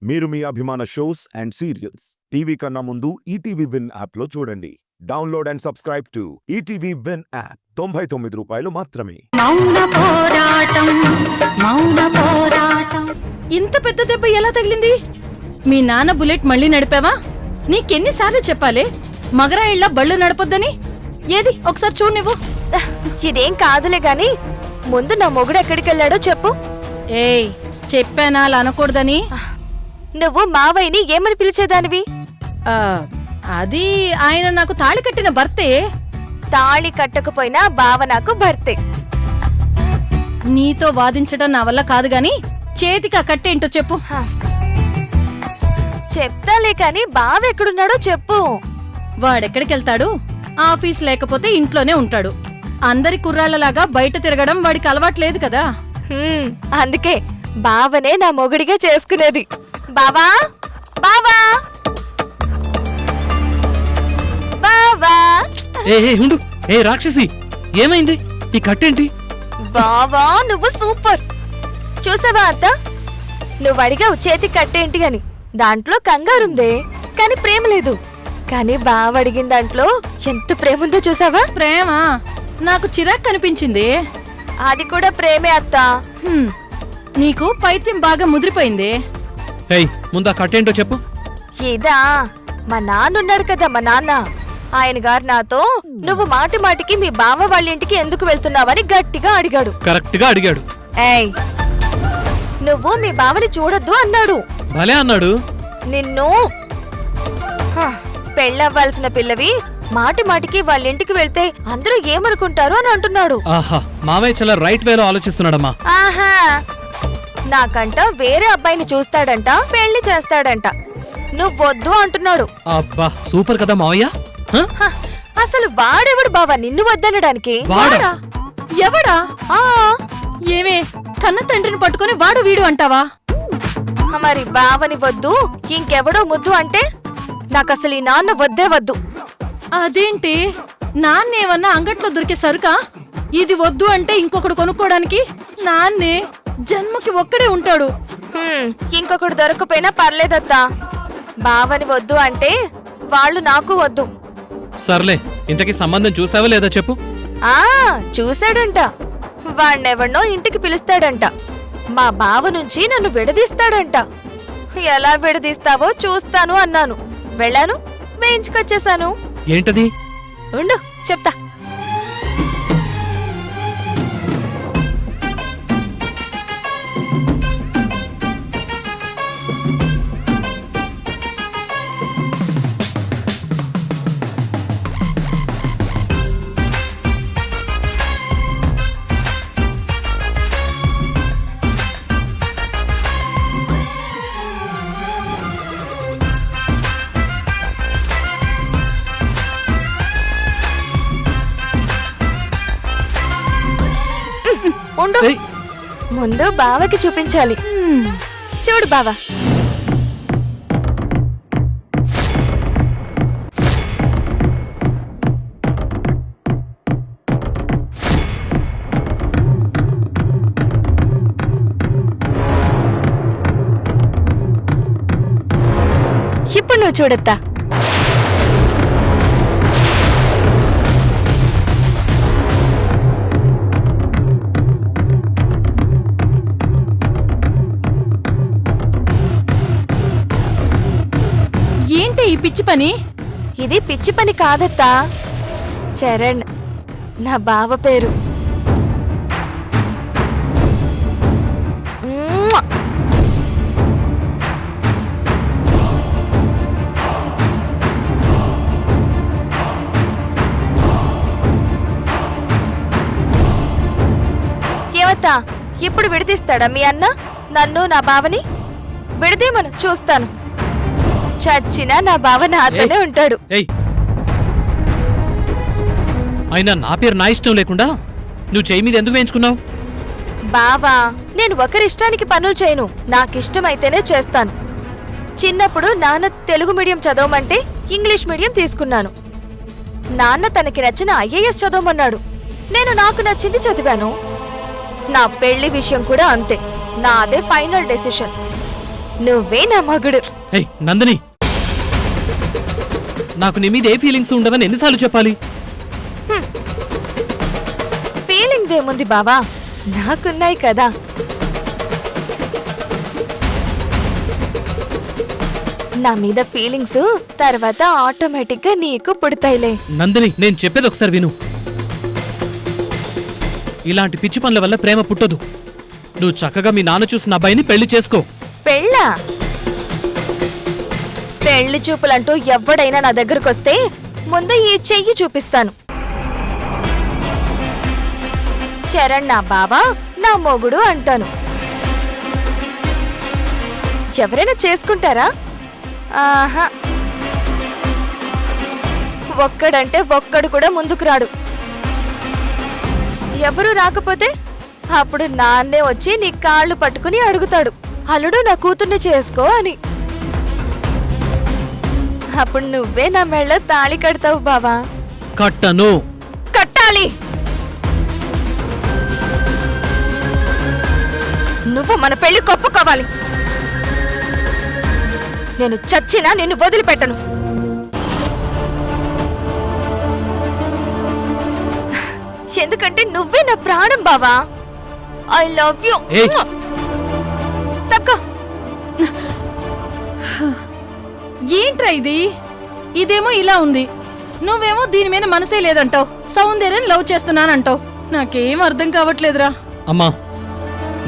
మీరు మీ అభిమాన shows and serials TV కన్నా ముందు ఈటీవీ విన్ యాప్లో చూడండి. Download and subscribe to ETV win app. 99 రూపాయలు మాత్రమే. మౌన పోరాటం. ఇంత పెద్ద దెబ్బ ఎలా తగిలింది? మీ నాన్న బుల్లెట్ మళ్ళీ నడిపావా? నీకెన్నిసార్లు చెప్పాలే మగరాయిళ్ళ బళ్ళు నడపొద్దని? ఏది ఒకసారి చూడు నువ్వు. ఇదేం కాదులే గాని ముందు నా మొగుడు ఎక్కడికెళ్ళాడో చెప్పు. ఏయ్ చెప్పానా అలా అనకూడదని? నువ్వు మావయ్యని ఏమని పిలిచేదానివి? అది ఆయన నాకు తాళి కట్టిన భర్తే. తాళి కట్టకపోయినా బావ నాకు భర్తే. నీతో వాదించడం నా వల్ల కాదు గాని చేతికి ఆ కట్టేంటో చెప్పు. చెప్తాలే కాని బావ ఎక్కడున్నాడో చెప్పు. వాడెక్కడికెళ్తాడు? ఆఫీస్ లేకపోతే ఇంట్లోనే ఉంటాడు. అందరి కుర్రాళ్లలాగా బయట తిరగడం వాడికి అలవాట్లేదు కదా. అందుకే బావనే నా మొగుడిగా చేసుకునేది. బావా బావా బావా. ఏ రాక్షసి, ఏమైంది? ఈ కట్టేంటి? బావా నువ్వు సూపర్. చూసావా అత్త, నువ్వు అడిగావు చేతి కట్టేంటి అని. దాంట్లో కంగారుందే కాని ప్రేమ లేదు. కాని బావ అడిగిన దాంట్లో ఎంత ప్రేమ ఉందో చూసావా? ప్రేమ నాకు చిరాకు కనిపించింది. అది కూడా ప్రేమే అత్త. నీకు పైత్యం బాగా ముదిరిపోయింది. ముందు ఆ కట్టేంటో చెప్పు. ఇదా, మా నాన్నున్నాడు కదా, మా నాన్న ఆయన గారు నాతో నువ్వు మాటి మాటికి మీ బావ వాళ్ళ ఇంటికి ఎందుకు వెళ్తున్నావని గట్టిగా అడిగాడు. కరెక్ట్ గా అడిగాడు. ఏయ్ నువ్వు మీ బావని చూడొద్దు అన్నాడు. భలే అన్నాడు. నిన్ను పెళ్ళవ్వాల్సిన పిల్లవి మాటి మాటికి వాళ్ళ ఇంటికి వెళ్తే అందరూ ఏమనుకుంటారు అని అంటున్నాడు. ఆహా, మావయ్య చాలా రైట్ వేలో ఆలోచిస్తున్నాడమ్మా. ఆహా, నాకంట వేరే అబ్బాయిని చూస్తాడంట, పెళ్లి చేస్తాడంట. నువ్వొద్దు అంటున్నాడు. అబ్బా సూపర్ కదా మావయ్య. అసలు వాడెవడు బావా నిన్ను వద్దనడానికి? ఎవడా? ఏమే కన్న తండ్రిని పట్టుకుని వాడు వీడు అంటావా? మరి బావని వద్దు ఇంకెవడో ముద్దు అంటే నాకసలు ఈ నాన్న వద్దే వద్దు. అదేంటి, నాన్నేమన్నా అంగట్లో దొరికే సరుకా? ఇది వద్దు అంటే ఇంకొకడు కొనుక్కోడానికి? నాన్నే జన్మకి ఒక్కడే ఉంటాడు. ఇంకొకడు దొరకపోయినా పర్లేదత్తా. బావని వద్దు అంటే వాళ్ళు నాకు వద్దు. సర్లే, ఇంతకీ సంబంధం చూసావా లేదా చెప్పు. చూశాడంట. వాణ్ణెవన్నో ఇంటికి పిలుస్తాడంట. మా బావ నుంచి నన్ను విడదీస్తాడంట. ఎలా విడదీస్తావో చూస్తాను అన్నాను. వెళ్ళాను, వేయించుకొచ్చేశాను. ఏంటది? ఉండు చెప్తా. ఉండు, ముందు బావకి చూపించాలి. చూడు బావా. ఇప్పుడు నువ్వు చూడత్తా. ఏంటి ఈ పిచ్చి పని? ఇది పిచ్చి పని కాదత్తా. చరణ్ నా బావ పేరు. ఏవత్తా, ఇప్పుడు విడదీస్తాడా మీ అన్న నన్ను నా బావని? విడదీమను చూస్తాను. చచ్చినా నా బావ నాతోనే ఉంటాడు. అయినా నా పేరు నా ఇష్టం లేకుండా నువ్వు చెయ్యి మీద ఎందుకు వేయించుకున్నావు? బావా, నేను ఒకరిష్టానికి పనులు చేయను. నాకిష్టమైతేనే చేస్తాను. చిన్నప్పుడు నాన్న తెలుగు మీడియం చదవమంటే ఇంగ్లీష్ మీడియం తీసుకున్నాను. నాన్న తనకి నచ్చిన ఐఏఎస్ చదవమన్నాడు. నేను నాకు నచ్చింది చదివాను. నా పెళ్లి విషయం కూడా అంతే. నాదే ఫైనల్ డెసిషన్. నువ్వే నా మగుడు. ఏయ్ నందిని, నాకు నీ మీద ఏ ఫీలింగ్స్ ఉండవని ఎన్నిసార్లు చెప్పాలి? ఫీలింగ్ ఏముంది బావా, నాకున్నాయి కదా. నా మీద ఫీలింగ్స్ తర్వాత ఆటోమేటిక్ గా నీకు పుడతాయిలే. నందిని, నేను చెప్పేది ఒకసారి విను. ఇలాంటి పిచ్చి పనుల వల్ల ప్రేమ పుట్టదు. నువ్వు చక్కగా మీ నాన్న చూసిన అబ్బాయిని పెళ్లి చేసుకో. పెళ్ళా? పెళ్లి చూపులంటూ ఎవడైనా నా దగ్గరకు వస్తే ముందు ఈ చెయ్యి చూపిస్తాను. చరణ్ నా బావా, నా మొగుడు అంటాను. ఎవరైనా చేసుకుంటారా? ఆహా, ఒక్కడంటే ఒక్కడు కూడా ముందుకు రాడు. ఎవరు రాకపోతే అప్పుడు నాన్నే వచ్చి నీ కాళ్ళు పట్టుకుని అడుగుతాడు, అల్లుడు నా కూతుర్ని చేసుకో అని. అప్పుడు నువ్వే నా మెళ్ళ తాళి కడతావు బావా. కట్టను. కట్టాలి. నువ్వు మన పెళ్లి కొప్పుకోవాలి. నేను చచ్చినా నిన్ను వదిలిపెట్టను. ఎందుకంటే నువ్వే నా ప్రాణం బావా. I love you. ఏయ్. తక్కువ. ఏంట్రా ఇది? ఇదేమో ఇలా ఉంది, నువ్వేమో దీని మీద మనసే లేదంటావు. సౌందర్యం లవ్ చేస్తున్నానంటావు. నాకేం అర్థం కావట్లేదురా. అమ్మా,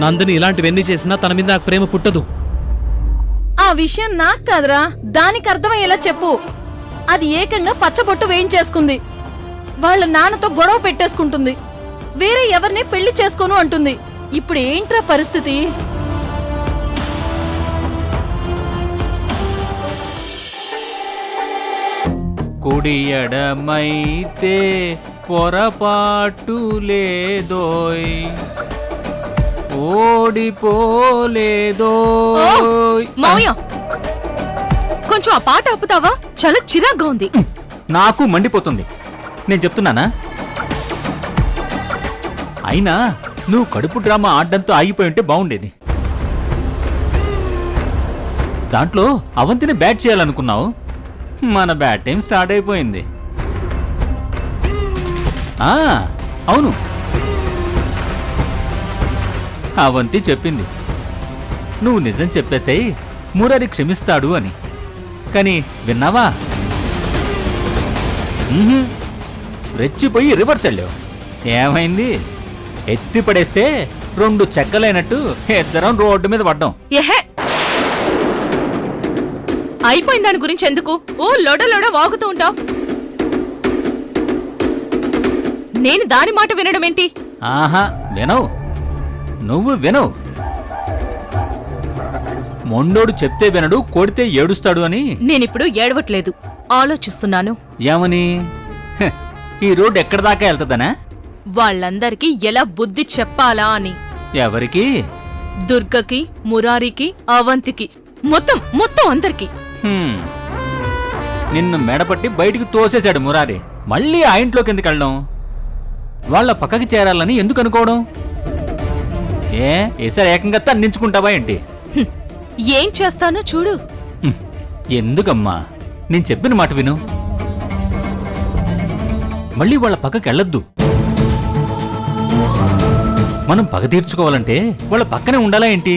నందిని ఇలాంటివన్నీ చేసినా తన మీద నాకు ప్రేమ పుట్టదు. ఆ విషయం నాకు కాదురా, దానికి అర్థమయ్యేలా చెప్పు. అది ఏకంగా పచ్చబొట్టు వేయించేసుకుంది. వాళ్ళ నాన్నతో గొడవ పెట్టేసుకుంటుంది. వేరే ఎవరిని పెళ్లి చేసుకోను అంటుంది. ఇప్పుడు ఏంట్రా పరిస్థితి? కుడి ఎడమైతే పొరపాటు లేదోయ్, ఓడిపోలేదోయ్. మావయ్య, కొంచెం ఆ పాట ఆపుతావా? చాలా చిరాగ్గా ఉంది. నాకు మండిపోతుంది. నేను చెప్తున్నానా? అయినా నువ్వు కడుపు డ్రామా ఆడ్డంతో ఆగిపోయి ఉంటే బాగుండేది. దాంట్లో అవంతిని బ్యాట్ చేయాలనుకున్నావు. మన బ్యాట్ టైం స్టార్ట్ అయిపోయింది. అవును, అవంతి చెప్పింది నువ్వు నిజం చెప్పేసేయ్, మురారి క్షమిస్తాడు అని. కానీ విన్నావా? రెచ్చిపోయి రివర్స్ వెళ్ళావు. ఏమైంది? ఎత్తి పడేస్తే 2 చెక్కలైనట్టు ఇద్దరం రోడ్డు మీద పడ్డాం. ఏహే, అయిపోయిన దాని గురించి ఎందుకు ఓ లొడ వాగుతూ ఉంటావు? నేను దాని మాట వినడం ఏంటి? ఆహా, వినవు. నువ్వు వినవు. మొండోడు చెప్తే వినడు, కొడితే ఏడుస్తాడు అని. నేనిప్పుడు ఏడవట్లేదు, ఆలోచిస్తున్నాను. ఏమని? హ, ఈ రోడ్డు ఎక్కడి దాకా వెళ్తుందనా? వాళ్ళందరికీ ఎలా బుద్ధి చెప్పాలా అని. ఎవరికి? దుర్గకి, మురారికి, అవంతికి, మొత్తం అందరికి. నిన్ను మెడపట్టి బయటికి తోసేశాడు మురారి. మళ్ళీ ఆ ఇంట్లోకి ఎందుకు వెళ్ళడం? వాళ్ళ పక్కకి చేరాలని ఎందుకు అనుకోవడం? ఈసారి ఏకంగా తన్నించుకుంటావా ఏంటి? ఏం చేస్తానో చూడు. ఎందుకమ్మా? నేను చెప్పిన మాట విను. మళ్ళీ వాళ్ళ పక్కకి వెళ్ళొద్దు. మనం పగ తీర్చుకోవాలంటే వాళ్ళ పక్కనే ఉండాలా ఏంటి?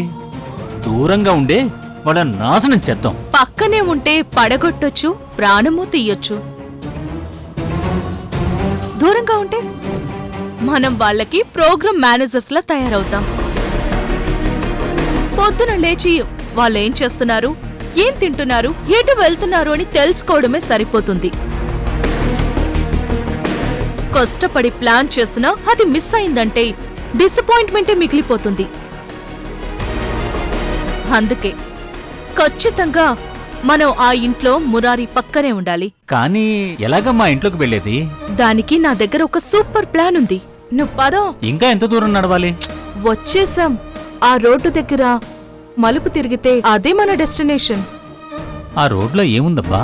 దూరంగా ఉండే వాళ్ళ నాశనం చేద్దాం. పక్కనే ఉంటే పడగొట్టొచ్చు, ప్రాణము తీయొచ్చు. దూరంగా ఉంటే మనం వాళ్ళకి ప్రోగ్రామ్ మేనేజర్స్ లా తయారవుతాం. పొద్దున లేచి వాళ్ళేం చేస్తున్నారు, ఏం తింటున్నారు, ఎటు వెళ్తున్నారు అని తెలుసుకోవడమే సరిపోతుంది. కష్టపడి ప్లాన్ చేసినా అది మిస్ అయిందంటే డిసప్పాయింట్మెంటే మిగిలిపోతుంది. అందుకే ఖచ్చితంగా మనం ఆ ఇంట్లో మురారి పక్కనే ఉండాలి. కానీ ఎలాగమ్మా ఇంట్లోకి వెళ్ళేది? దానికి నా దగ్గర ఒక సూపర్ ప్లాన్ ఉంది. నువ్వు పదో. ఇంకా ఎంత దూరం నడవాలి? వచ్చేసాం. ఆ రోడ్డు దగ్గర మలుపు తిరిగితే అదే మన డెస్టినేషన్. ఆ రోడ్లో ఏముందబ్బా?